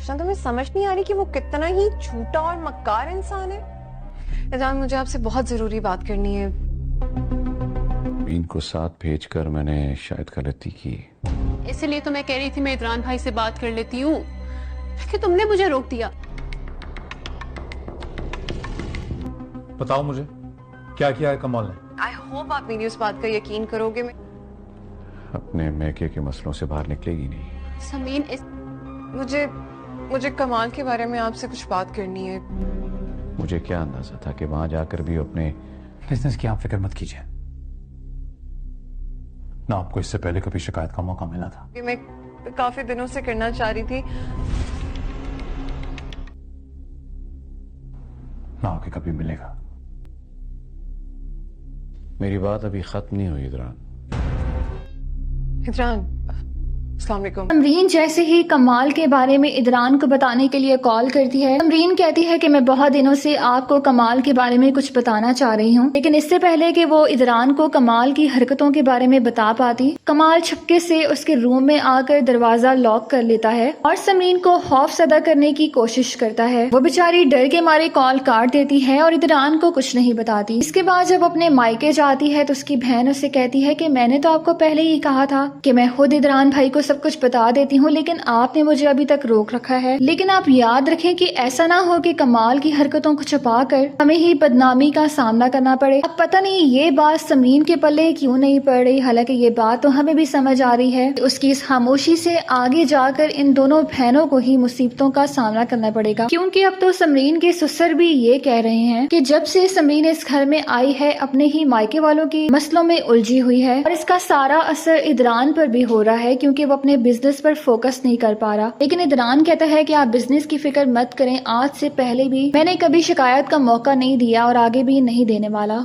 شاید تمہیں سمجھ نہیں آ رہی کہ وہ کتنا ہی جھوٹا اور مکار انسان ہے. اذان مجھے آپ سے بہت ضروری بات کرنی ہے. ان کو ساتھ بھیج کر میں نے شاید غلطی کی. اسی لیے تو میں کہہ رہی تھی میں عدران بھائی سے بات کر لیتی ہوں کہ تم نے مجھے روک دیا. بتاؤ مجھے کیا کیا ہے کمال نے؟ آئی ہوپ آپ میری اس بات کا یقین کرو گے. میں اپنے میکے کے مسئلوں سے باہر نکلے گی نہیں. سمین مجھے کمال کے بارے میں آپ سے کچھ بات کرنی ہے. مجھے کیا اندازہ تھا کہ وہاں جا کر بھی اپنے بزنس کی آپ فکر مت کیجیے. نہ آپ کو اس سے پہلے کبھی شکایت کا موقع ملا تھا. کہ میں کافی دنوں سے کرنا چاہ رہی تھی. نہ آگے کبھی ملے گا. میری بات ابھی ختم نہیں ہوئی عدران. عدران السلام علیکم. سمرین جیسے ہی کمال کے بارے میں عدران کو بتانے کے لیے کال کرتی ہے. سمرین کہتی ہے کہ میں بہت دنوں سے آپ کو کمال کے بارے میں کچھ بتانا چاہ رہی ہوں، لیکن اس سے پہلے کہ وہ عدران کو کمال کی حرکتوں کے بارے میں بتا پاتی، کمال چھپکے سے اس کے روم میں آ کر دروازہ لاک کر لیتا ہے اور سمرین کو خوف زدہ کرنے کی کوشش کرتا ہے. وہ بیچاری ڈر کے مارے کال کاٹ دیتی ہے اور عدران کو کچھ نہیں بتاتی. اس کے بعد جب اپنے مائکے جاتی ہے تو اس کی بہن اسے کہتی ہے کہ میں نے تو آپ کو پہلے ہی کہا تھا کہ میں خود عدران بھائی کو سب کچھ بتا دیتی ہوں، لیکن آپ نے مجھے ابھی تک روک رکھا ہے. لیکن آپ یاد رکھیں کہ ایسا نہ ہو کہ کمال کی حرکتوں کو چھپا کر ہمیں ہی بدنامی کا سامنا کرنا پڑے. اب پتہ نہیں یہ بات سمرین کے پلے کیوں نہیں پڑ رہی، حالانکہ یہ بات تو ہمیں بھی سمجھ آ رہی ہے. اس کی اس خاموشی سے آگے جا کر ان دونوں بہنوں کو ہی مصیبتوں کا سامنا کرنا پڑے گا، کیونکہ اب تو سمرین کے سسر بھی یہ کہہ رہے ہیں کہ جب سے سمرین اس گھر میں آئی ہے اپنے ہی مائکے والوں کی مسئلوں میں الجھی ہوئی ہے، اور اس کا سارا اثر عدران پر بھی ہو رہا ہے کیونکہ وہ اپنے بزنس پر فوکس نہیں کر پا رہا. لیکن عدران کہتا ہے کہ آپ بزنس کی فکر مت کریں، آج سے پہلے بھی میں نے کبھی شکایت کا موقع نہیں دیا اور آگے بھی نہیں دینے والا.